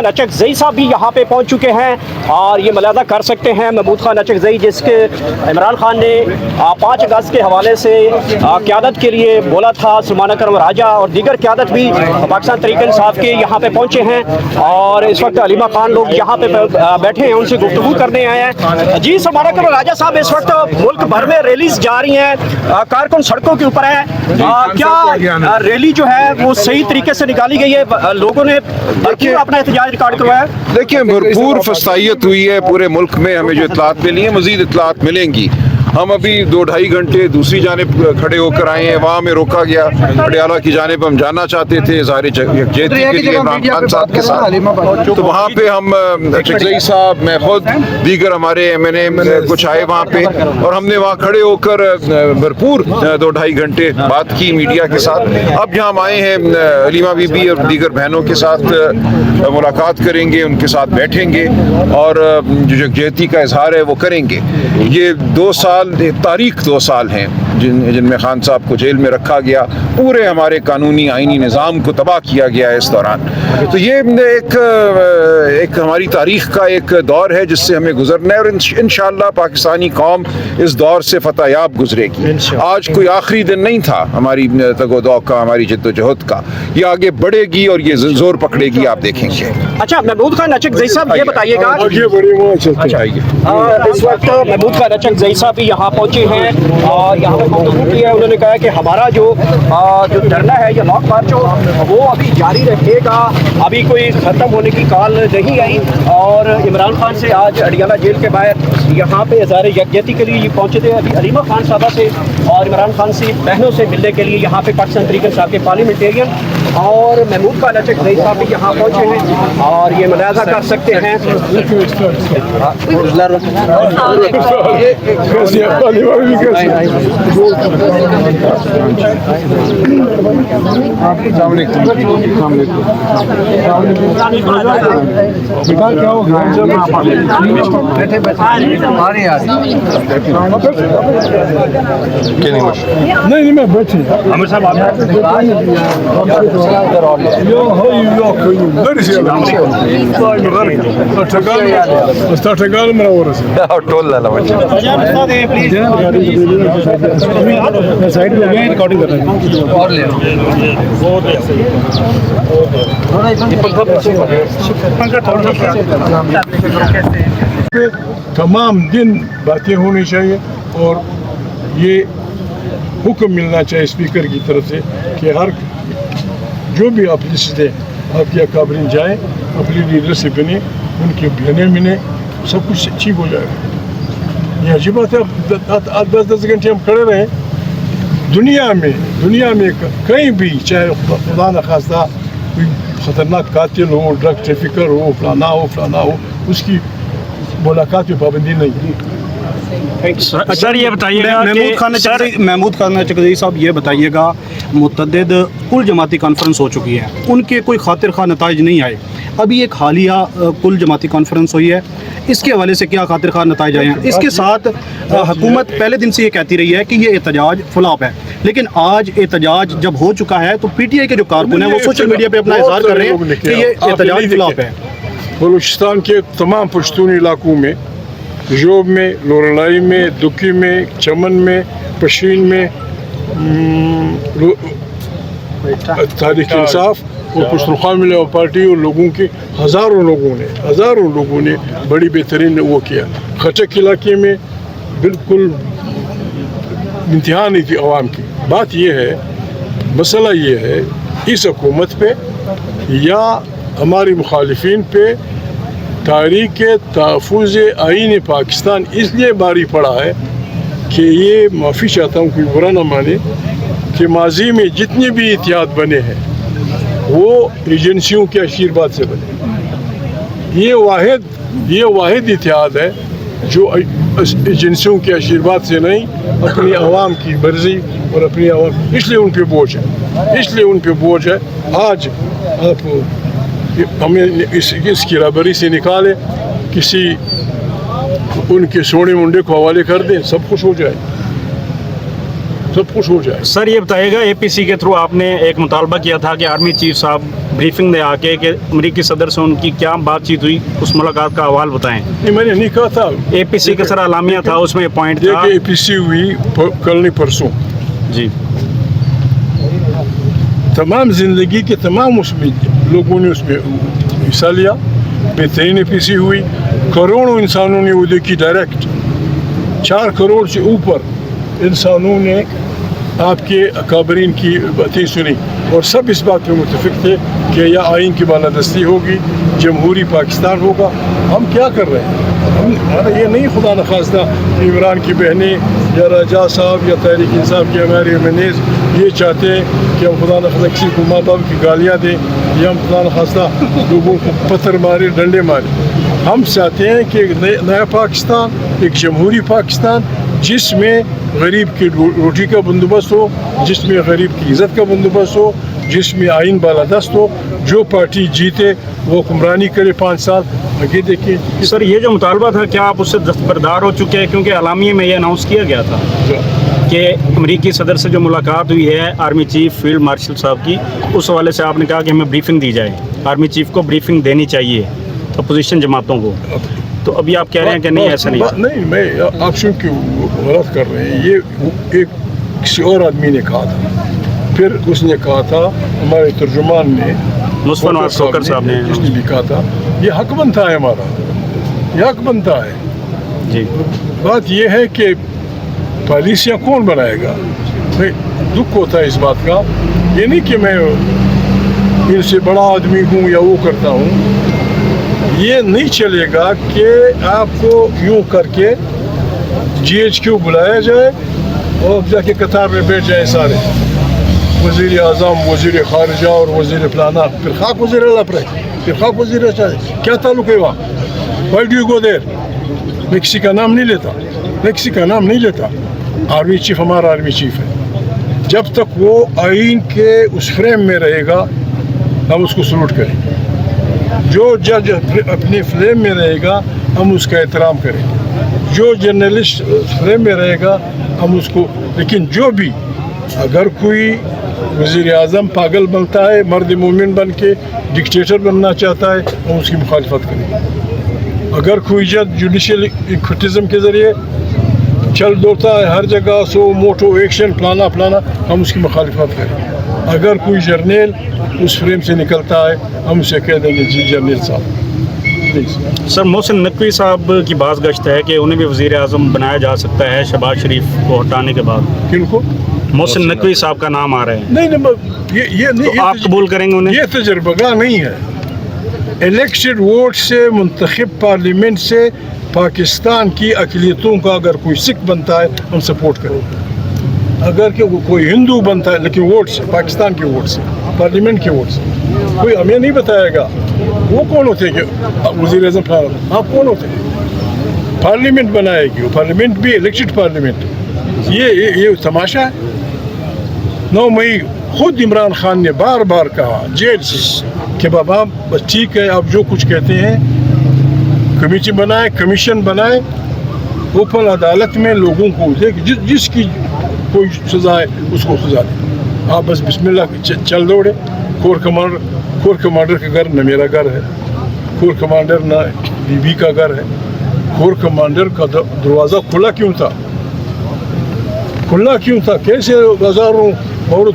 नचक जई साहब भी यहाँ पे पहुँच चुके हैं और ये मुलाहजा कर सकते हैं महमूद खान नचक जई जिसके इमरान खान ने 5 अगस्त के हवाले से क़यादत के लिए बोला था। सलमान अकरम राजा और दीगर क़यादत भी पाकिस्तान तहरीक इंसाफ के यहाँ पे पहुँचे हैं और इस वक्त अलीमा खान लोग यहाँ पे बैठे हैं, उनसे गुफ्तगू करने आए हैं। जी सलमान अकरम राजा साहब, इस वक्त मुल्क भर में रैलीज जा रही हैं, कारकुन सड़कों के ऊपर है, क्या रैली जो है वो सही तरीके से निकाली गई है? लोगों ने अपना एहतजाज रिकॉर्ड करवाया। देखिए, भरपूर फस्तायत हुई है पूरे मुल्क में। हमें जो इतलात मिली है, मजीद इतलात मिलेंगी। हम अभी 2-2.5 घंटे दूसरी जानिब खड़े होकर आए हैं। वहाँ में रोका गया, पटियाला की जानिब हम जाना चाहते थे ज़ाहिर यकजहती के लिए इमरान खान साहब के साथ। तो वहाँ पे हम चकजई साहब, मैं खुद, दीगर हमारे MNA कुछ आए वहाँ पे और हमने वहाँ खड़े होकर भरपूर 2-2.5 घंटे बात की मीडिया के साथ। अब यहाँ हम आए हैं अलीमा बीबी और दीगर बहनों के साथ मुलाकात करेंगे, उनके साथ बैठेंगे और जो यकजहती का इजहार है वो करेंगे। ये 2 साल तारीख 2 साल हैं जिनमें खान साहब को जेल में रखा गया, पूरे हमारे कानूनी आइनी निज़ाम को तबाह किया गया है इस दौरान। तो ये एक हमारी तारीख का एक दौर है जिससे हमें गुजरना है और इंशाअल्लाह पाकिस्तानी कौम इस दौर से फतहयाब गुजरेगी। आज कोई आखिरी दिन नहीं था हमारी तगोदौ का, हमारी जद्दोजहद का। ये आगे बढ़ेगी और ये जोर पकड़ेगी, आप देखेंगे। अच्छा, महमूद खान नचक जई साहब, ये बताइएगा, इस वक्त महमूद खान नचक जई साहब भी यहाँ पहुँचे हैं और यहाँ किया, उन्होंने कहा कि हमारा जो धरना है या लॉन्ग मार्च वो अभी जारी रहेगा, अभी कोई ख़त्म होने की कॉल नहीं आई। और इमरान खान से आज अडियाला जेल के बाहर यहाँ पे इज़हार यकजहती के लिए पहुँचे थे। अभी अलीमा खान साहबा से और इमरान खान से बहनों से मिलने के लिए यहाँ पे पाकिस्तान तहरीक इंसाफ के पार्लियामेंटेरियन और महमूद खान नचक जई साहब भी यहाँ पहुँचे हैं और ये मुलाहजा कर सकते हैं। नहीं मैं बैठे आमिर साहब रिकॉर्डिंग कर रहे हैं और ले तमाम दिन बातें होनी चाहिए और ये हुक्म मिलना चाहिए स्पीकर की तरफ से कि हर जो भी आप लिस्ट दें, आपकी अकाबरीन जाए, अपनी लीडर से बने, उनके बहने मिले, सब कुछ ठीक हो जाएगा। ये अजीब बात है, 10-10 घंटे हम खड़े रहे दुनिया में कहीं भी, चाहे खुदा न खास्ता कोई ख़तरनाक कातिल हो, ड्रग ट्रैफिकर हो, फलाना हो, उसकी मुलाकात में पाबंदी नहीं है। सर ये बताइएगा महमूद खान नचक जई साहब, ये बताइएगा, मुतअद्दिद कुल जमाती कॉन्फ्रेंस हो चुकी है, उनके कोई खातिर खा नताइज नहीं आए। अभी एक हालिया कुल जमाती कॉन्फ्रेंस हुई है, इसके हवाले से क्या खातिर खा नताइज आए हैं? इसके साथ हुकूमत पहले दिन से ये कहती रही है कि ये एहतजाज फ्लॉप है, लेकिन आज एहतजाज जब हो चुका है तो PTI के जो कारकुन हैं वो सोशल मीडिया पे अपना इजहार कर रहे हैं कि ये एहतजाज फ्लॉप है। बलूचिस्तान के तमाम पश्तून इलाकों में, जोब में, लोरलाई में, दुकी में, चमन में, पशीन में, तहरीक इंसाफ और पश्तूनख्वा मिले पार्टी और लोगों के हज़ारों लोगों ने बड़ी बेहतरीन वो किया। खचक इलाके में बिल्कुल इंतहा नहीं थी आवाम की। बात ये है, मसला ये है, इस हुकूमत पे या हमारी मुखालिफिन पे तारीख़ तहफ़्फ़ुज़ आईन पाकिस्तान इसलिए भारी पड़ा है कि ये माफ़ी चाहता हूँ, कोई बुरा ना माने, कि माजी में जितने भी इत्तेहाद बने हैं वो एजेंसियों के आशीर्वाद से बने। ये वाहिद इत्तेहाद है जो एजेंसियों के आशीर्वाद से नहीं, अपनी आवाम की मर्ज़ी और अपनी आवाम, इसलिए उन पे बोझ है। आज आप हमें इसकी बराबरी से निकाले, किसी उनके सोने मुंडे को हवाले कर दें, सब कुछ हो जाए। सब कुछ हो जाए। सर ये बताइएगा, APC के थ्रू आपने एक मुतालबा किया था कि आर्मी चीफ साहब ब्रीफिंग दे आके कि अमरीकी सदर से उनकी क्या बातचीत हुई, उस मुलाकात का अहवाल बताएं। नहीं, मैंने नहीं कहा था। APC का सर आलामिया था, उसमें पॉइंट था। देखिए APC हुई कल नहीं परसों, जी तमाम ज़िंदगी के तमाम उसमें लोगों ने उसमें हिस्सा लिया। बेहतरीन APC हुई, करोड़ों इंसानों ने वो देखी डायरेक्ट, 4 करोड़ से ऊपर इंसानों ने आपके अकाबरीन की बातें सुनी और सब इस बात पे मुतफिक थे कि यह आइन की बालादस्ती होगी, जमहूरी पाकिस्तान होगा। हम क्या कर रहे हैं? हमारा ये नहीं खुदा न खास्ता इमरान की बहनें या राजा साहब या तहरीक इंसाफ के हमारे मनीज ये चाहते हैं कि हम खुदा न खास्ता किसी को माँ बाप की गालियाँ दें या हम खुदा न खास्ता लोगों को पत्थर मारे, डंडे मारे। हम चाहते हैं कि एक नया पाकिस्तान, एक जमहूरी पाकिस्तान जिसमें गरीब की रोटी का बंदोबस्त हो, जिसमें गरीब की इज़्ज़त का बंदोबस्त हो, जिसमें आइन बालादस्त हो, जो पार्टी जीते वो हुक्मरानी करे 5 साल। आगे देखिए सर, ये जो मुतालबा था क्या आप उससे दस्तबरदार हो चुके हैं? क्योंकि आलामिया में ये अनाउंस किया गया था कि अमरीकी सदर से जो मुलाकात हुई है आर्मी चीफ फील्ड मार्शल साहब की, उस हवाले से आपने कहा कि हमें ब्रीफिंग दी जाए, आर्मी चीफ को ब्रीफिंग देनी चाहिए अपोजिशन जमातों को। तो अभी आप कह रहे हैं कि नहीं, ऐसा नहीं। मैं आप सुन क्यों गलत कर रहे हैं? ये एक किसी और आदमी ने कहा था, फिर उसने कहा था हमारे तर्जुमान ने, मुस्तफा नवाज खोखर साहब ने, उसने भी कहा था। ये हक बनता है हमारा, ये हक बनता है जी। बात ये है कि पॉलिसियाँ कौन बनाएगा? भाई दुख होता है इस बात का। ये नहीं कि मैं इनसे बड़ा आदमी हूँ या वो करता हूँ। ये नहीं चलेगा कि आपको यूँ करके GHQ बुलाया जाए और जाके कतार में बैठ जाए सारे वज़ीर आज़म, वज़ीर ख़ारिजा और वज़ीर फलाना, फिर खाक वज़ीर अल्लाह पर, फिर खाक वज़ीर क्या ताल्लुक़ है वहाँ? Why do you go there? मैं किसी का नाम नहीं लेता, मैं किसी का नाम नहीं लेता। आर्मी चीफ हमारा आर्मी चीफ है। जब तक वो आइन के उस फ्रेम में रहेगा हम उसको सलूट करेंगे। जो जज अपने फ्रेम में रहेगा हम उसका एहतराम करेंगे। जो जर्नलिस्ट फ्रेम में रहेगा हम उसको, लेकिन जो भी अगर कोई वज़ीर आज़म पागल बनता है, मर्द मोमिन बन के डिक्टेटर बनना चाहता है, हम उसकी मुखालफत करेंगे। अगर कोई जज जुडिशल इक्विटिज़म के ज़रिए चल दौड़ता है हर जगह, सो मोटो एक्शन फलाना फलाना, हम उसकी मुखालफत करेंगे। अगर कोई जर्नल उस फ्रेम से निकलता है हम उसे कह देंगे जी जर्नल साहब प्लीज़। सर, मोहसिन नकवी साहब की बात गश्त है कि उन्हें भी वज़ीर आज़म बनाया जा सकता है शहबाज शरीफ को हटाने के बाद। किनको? मोहसिन नकवी साहब का नाम आ रहा है। नहीं, ये नहीं, तो आप कबूल करेंगे उन्हें? ये तजर्बा नहीं है। इलेक्टेड वोट से मुंतखब पार्लियामेंट से पाकिस्तान की अक़लियतों का अगर कोई सिख बनता है हम सपोर्ट करेंगे। अगर कि कोई हिंदू बनता है लेकिन वोट से, पाकिस्तान के वोट से, पार्लियामेंट के वोट से, कोई हमें नहीं बताएगा वो कौन होते कि वज़ीर आज़म आप कौन होते? पार्लियामेंट बनाएगी, वो पार्लियामेंट भी इलेक्टेड पार्लियामेंट। ये तमाशा है। 9 मई खुद इमरान खान ने बार बार कहा जेल से कि बाबा बस ठीक है, आप जो कुछ कहते हैं, कमेटी बनाए, कमीशन बनाए, ओपन अदालत में लोगों को देख जिसकी कोई सज़ा है उसको सज़ा दे। आप बस बिस्मिल्लाह चल दौड़े। कोर कमांडर का घर न मेरा घर है, कोर कमांडर न बीबी का घर है। कोर कमांडर का दरवाज़ा खुला क्यों था? खुला क्यों था? कैसे हज़ारों औरतों